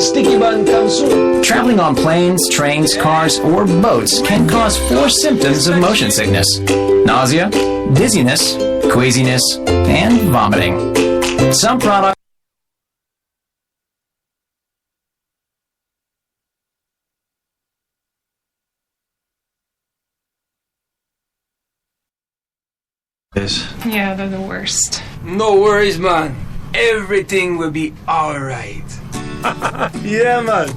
Sticky bun comes soon. Traveling on planes, trains, cars, or boats can cause 4 symptoms of motion sickness: nausea, dizziness, queasiness, and vomiting. Some products Yeah, they're the worst. No worries, man. Everything will be alright. Yeah, man.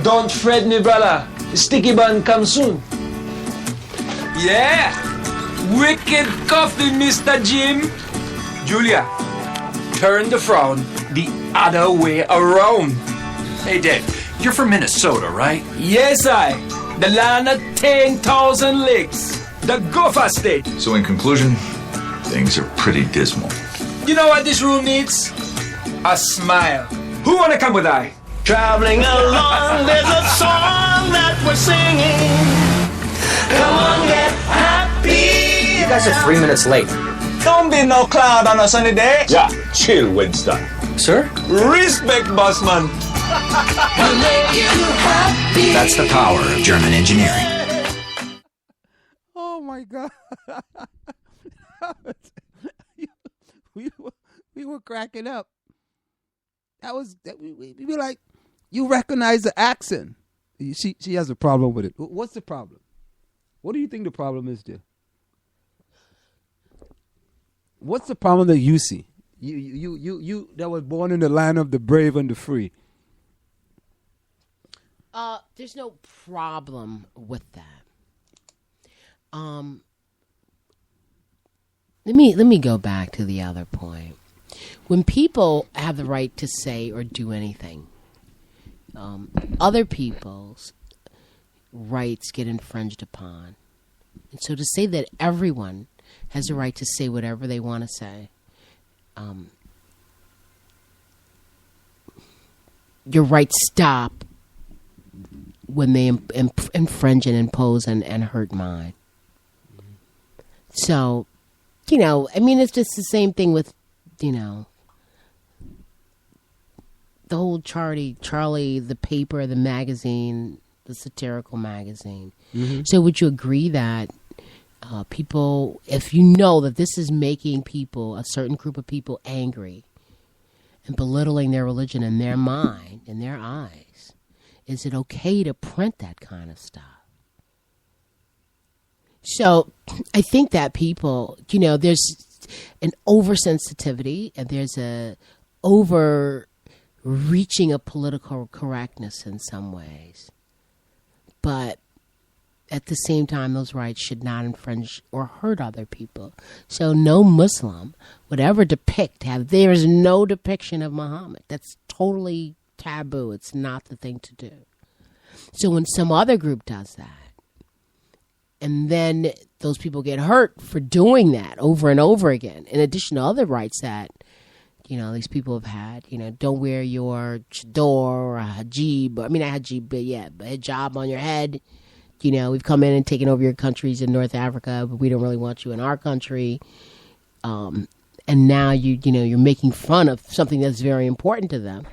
Don't fret me, brother. Sticky bun comes soon. Yeah! Wicked coffee, Mr. Jim. Julia, turn the frown the other way around. Hey, Dave, you're from Minnesota, right? Yes, the land of 10,000 lakes. The Gopher State. So in conclusion, things are pretty dismal. You know what this room needs? A smile. Who wanna come with I? Traveling along, there's a song that we're singing. Come on, get happy. You guys are 3 minutes late. Don't be no cloud on a sunny day. Yeah, chill, Winston. Sir? Respect, bossman. That's the power of German engineering. Oh my God. we were cracking up. We were like, you recognize the accent. She has a problem with it. What's the problem? What do you think the problem is, dear? What's the problem that you see? You that was born in the land of the brave and the free. There's no problem with that. Let me go back to the other point. When people have the right to say or do anything, other people's rights get infringed upon. And so to say that everyone has a right to say whatever they want to say, your rights stop when they infringe and impose and hurt mine. So, it's just the same thing with, the whole Charlie, the paper, the magazine, the satirical magazine. Mm-hmm. So would you agree that people, if you know that this is making people, a certain group of people, angry and belittling their religion in their mind, in their eyes, is it okay to print that kind of stuff? So I think that people, there's an oversensitivity and there's a overreaching of political correctness in some ways. But at the same time, those rights should not infringe or hurt other people. So no Muslim would ever there is no depiction of Muhammad. That's totally taboo. It's not the thing to do. So when some other group does that, and then those people get hurt for doing that over and over again, in addition to other rights that, these people have had, don't wear your chador or a hijab. I mean, not hijab, but yeah, but hijab on your head. We've come in and taken over your countries in North Africa, but we don't really want you in our country. And now you're making fun of something that's very important to them.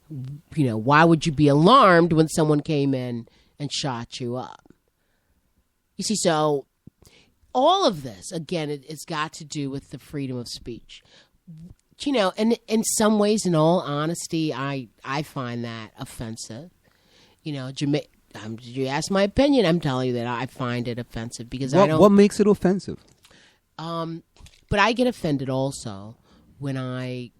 Why would you be alarmed when someone came in and shot you up? You see, so all of this, again, it's got to do with the freedom of speech. And in some ways, in all honesty, I find that offensive. You ask my opinion, I'm telling you that I find it offensive because I don't. What makes it offensive? But I get offended also when I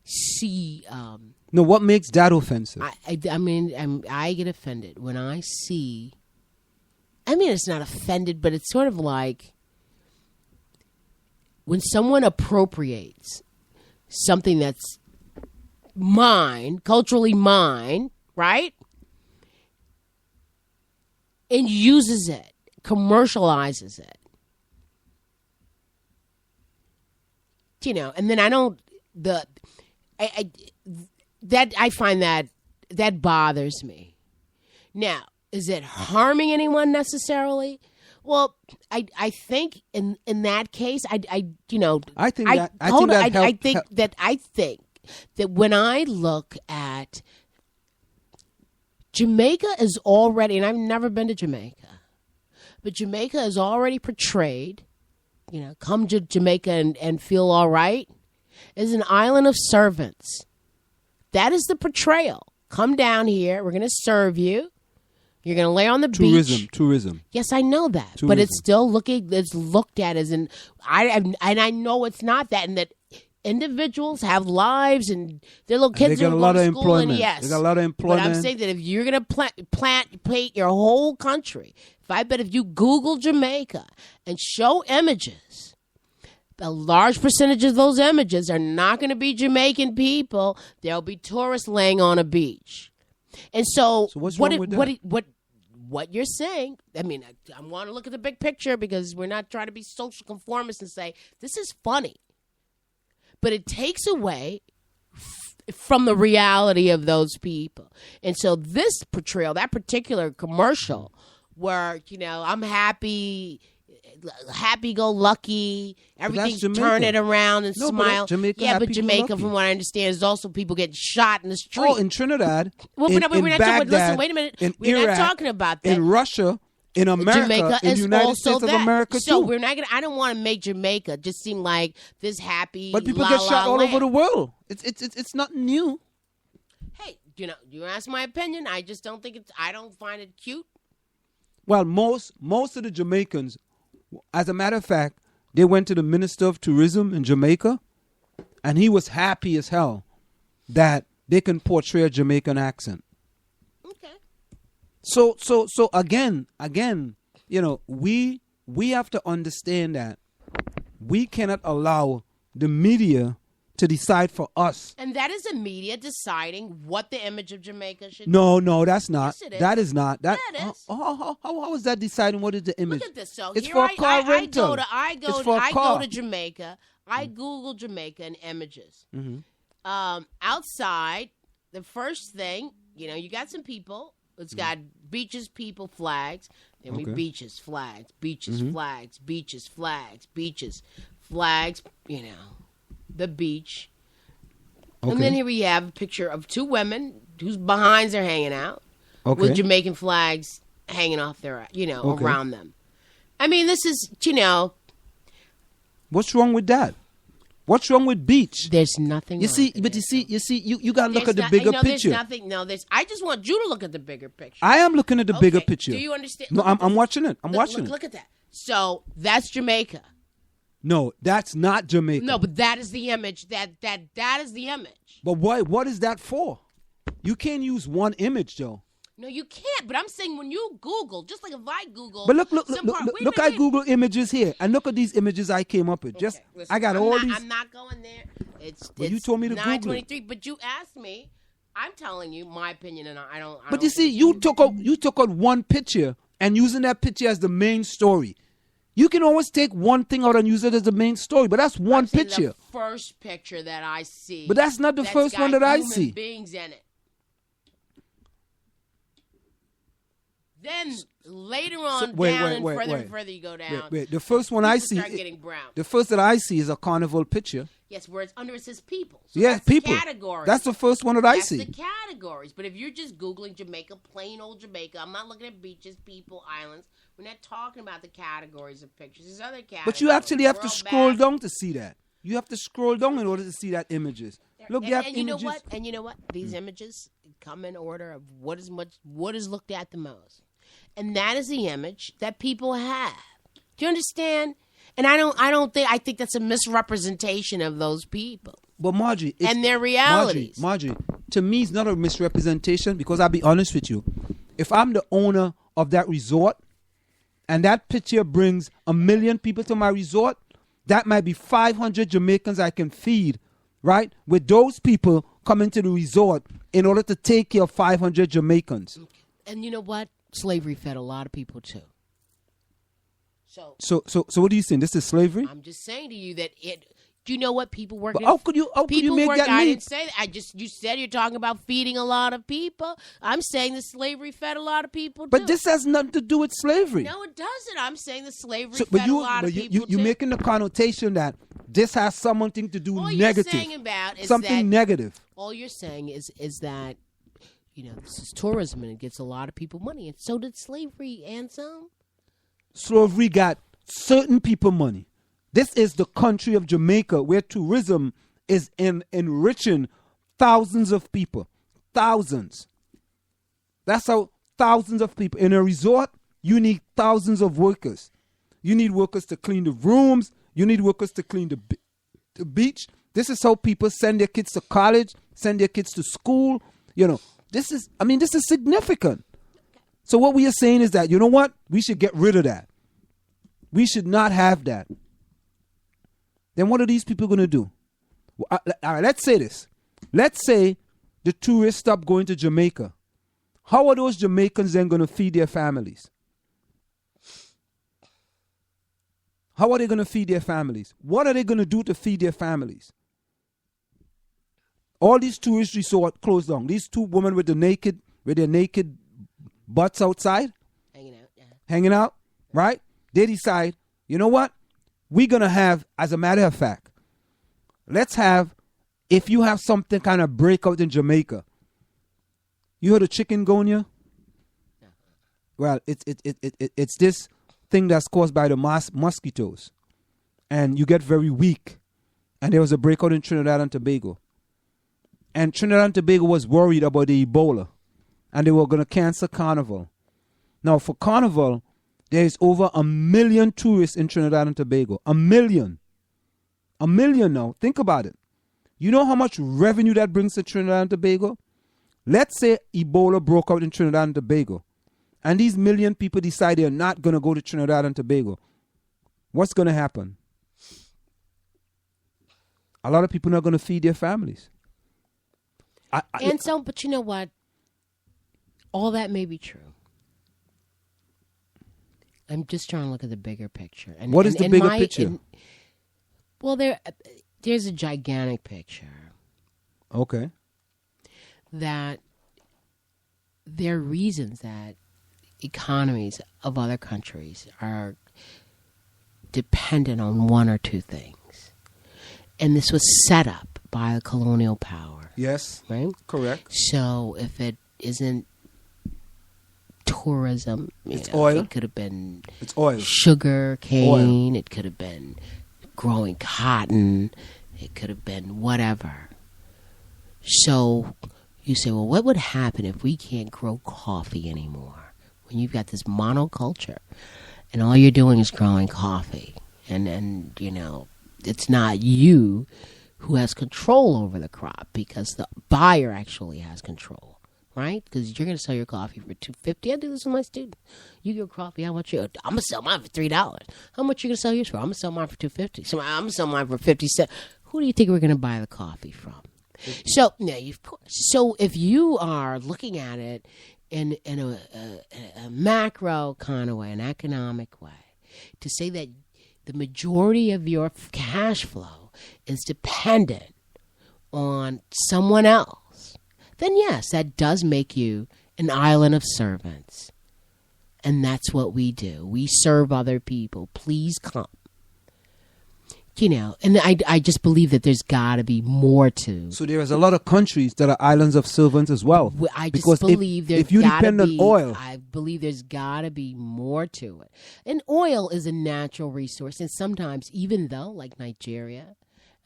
see. No, what makes that offensive? I get offended when I see. It's not offended, but it's sort of like when someone appropriates something that's mine, culturally mine, right? And uses it, commercializes it. And then I find that bothers me. Now, is it harming anyone necessarily? Well, I think in that case, I think that when I look at Jamaica is already, and I've never been to Jamaica, but Jamaica is already portrayed, come to Jamaica and feel all right, as an island of servants. That is the portrayal. Come down here. We're going to serve you. You're going to lay on the beach. Tourism. Yes, I know that. Tourism. But it's still looked at as and I know it's not that, and that individuals have lives and their little kids they got are a lot going of to school. employment. And yes, They got a lot of employment. But I'm saying that if you're going to paint your whole country, if you Google Jamaica and show images, a large percentage of those images are not going to be Jamaican people. There'll be tourists laying on a beach. And so what's wrong with that? What you're saying, I mean, I want to look at the big picture because we're not trying to be social conformists and say, this is funny. But it takes away from the reality of those people. And so this portrayal, that particular commercial where, I'm happy-go-lucky, everything's turn it around and smile. But Jamaica, from what I understand, is also people getting shot in the street. Oh, in Trinidad, we're not Baghdad, listen, wait a minute. We're Iraq, not talking about that. In Russia, in America, Jamaica in is the United also States that. of America, so too. we're not gonna. I don't want to make Jamaica just seem like this happy. But people get shot all over the world. It's not new. Hey, you ask my opinion. I just don't think I don't find it cute. Well, most of the Jamaicans, as a matter of fact, they went to the Minister of Tourism in Jamaica, and he was happy as hell that they can portray a Jamaican accent. Okay. So again, we have to understand that we cannot allow the media to decide for us. And that is the media deciding what the image of Jamaica should be. No, that's not. Yes, it is. That is not. That, yeah, it is. How is that deciding what is the image? Look at this. So it's here for a car rental. I go to Jamaica. I Google Jamaica and images. Mm-hmm. Outside, the first thing, you got some people. It's got beaches, people, flags. Then we beaches, flags, beaches, flags, beaches, flags, beaches, flags, the beach. Okay. And then here we have a picture of two women whose behinds are hanging out with Jamaican flags hanging off their, around them. I mean, this is, What's wrong with that? What's wrong with beach? There's nothing. You see, you got to look at the bigger picture. There's nothing. I just want you to look at the bigger picture. I am looking at the bigger picture. Do you understand? No, I'm watching it. I'm watching it. Look at that. So that's Jamaica. No, that's not Jamaica. No, but that is the image. That is the image. But what is that for? You can't use one image, though. No, you can't. But I'm saying when you Google, just like if I Google. But look at Google images here, and look at these images I came up with. Listen, I got these. I'm not going there. It's you told me to Google 9:23, but you asked me. I'm telling you my opinion, and I don't. But you see, you took out one picture and using that picture as the main story. You can always take one thing out and use it as the main story, but that's one picture. The first picture that I see. But that's not the first one that I see. Beings in it. Then later on, further you go down. Wait. The first one I see. Start getting brown. The first that I see is a carnival picture. Yes, where it's under it says people. So yeah, people. Categories. That's the first one that I see. That's the categories. But if you're just Googling Jamaica, plain old Jamaica, I'm not looking at beaches, people, islands. We're not talking about the categories of pictures. There's other categories. But you actually have to scroll down to see that. You have to scroll down in order to see that images. Look, you have images. You know what? These images come in order of what is looked at the most. And that is the image that people have. Do you understand? And I think that's a misrepresentation of those people. But Margie, and their realities. Margie, to me, it's not a misrepresentation because I'll be honest with you. If I'm the owner of that resort and that picture brings 1 million people to my resort, that might be 500 Jamaicans I can feed, right? With those people coming to the resort in order to take care of 500 Jamaicans. And you know what? Slavery fed a lot of people too. So what are you saying? This is slavery? I'm just saying to you that it. Do you know what people work? How could you make that leap? I didn't say that. You said you're talking about feeding a lot of people. I'm saying that slavery fed a lot of people too. But this has nothing to do with slavery. No, it doesn't. I'm saying that slavery fed a lot of people You're making the connotation that this has something to do all negative. You're saying about is something that, negative. All you're saying is that, this is tourism and it gets a lot of people money. And so did slavery, Anselm. Slavery got certain people money. This is the country of Jamaica where tourism is enriching thousands of people. Thousands. That's how thousands of people. In a resort, you need thousands of workers. You need workers to clean the rooms. You need workers to clean the beach. This is how people send their kids to college, send their kids to school. This is significant. So what we are saying is that, you know what? We should get rid of that. We should not have that. Then what are these people going to do? All right, let's say this. Let's say the tourists stop going to Jamaica. How are those Jamaicans then going to feed their families? How are they going to feed their families? What are they going to do to feed their families? All these tourist resorts closed down. These two women with their naked butts outside, hanging out, right? They decide, you know what? We're going to have, as a matter of fact, let's have, if you have something kind of breakout in Jamaica, you heard of chikungunya? Well, it's this thing that's caused by the mosquitoes, and you get very weak. And there was a breakout in Trinidad and Tobago. And Trinidad and Tobago was worried about the Ebola, and they were going to cancel Carnival. Now, for Carnival, there is over 1 million tourists in Trinidad and Tobago. 1 million. 1 million now. Think about it. You know how much revenue that brings to Trinidad and Tobago? Let's say Ebola broke out in Trinidad and Tobago, and these 1 million people decide they're not going to go to Trinidad and Tobago. What's going to happen? A lot of people are not going to feed their families. But you know what? All that may be true. I'm just trying to look at the bigger picture. And what is the bigger picture? There's a gigantic picture. Okay. That there are reasons that economies of other countries are dependent on one or two things. And this was set up by the colonial power. Yes. Right? Correct. So if it isn't tourism, it's oil. It could have been oil. Sugar cane. Oil. It could have been growing cotton. It could have been whatever. So you say, well, what would happen if we can't grow coffee anymore? When you've got this monoculture and all you're doing is growing coffee, and it's not you who has control over the crop, because the buyer actually has control, right? Because you're going to sell your coffee for $2.50. I do this with my students. You get coffee, how much? I'm going to sell mine for $3. How much you going to sell yours for? I'm going to sell mine for $2.50. So I'm going to sell mine for 50 cents. Who do you think we're going to buy the coffee from? So if you are looking at it in a macro kind of way, an economic way, to say that the majority of your cash flow is dependent on someone else, then yes, that does make you an island of servants. And that's what we do. We serve other people. Please come. And I just believe that there's got to be more to. So there's a lot of countries that are islands of servants as well. I just believe if you depend on oil, I believe there's got to be more to it. And oil is a natural resource, and sometimes, even though, like Nigeria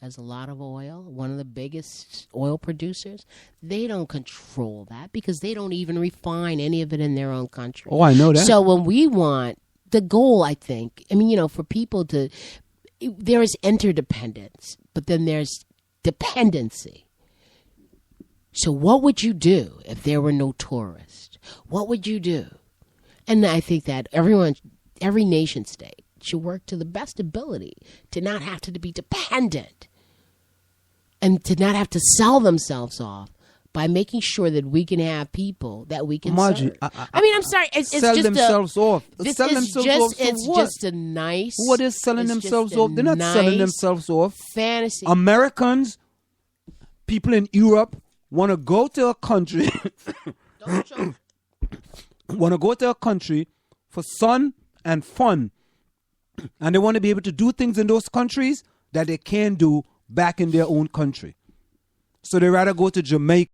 has a lot of oil, one of the biggest oil producers, they don't control that because they don't even refine any of it in their own country. Oh, I know that. So when we want the goal, I think, for people to. There is interdependence, but then there's dependency. So what would you do if there were no tourists? What would you do? And I think that every nation state should work to the best ability to not have to be dependent and to not have to sell themselves off by making sure that we can have people that we can Margie, serve. I'm sorry. It's sell just themselves off. This sell is themselves just, off. So it's what? just a nice. What is selling themselves off? They're not selling themselves off. Fantasy. Americans, people in Europe want to go to a country. Want to go to a country for sun and fun, and they want to be able to do things in those countries that they can't do back in their own country. So they rather go to Jamaica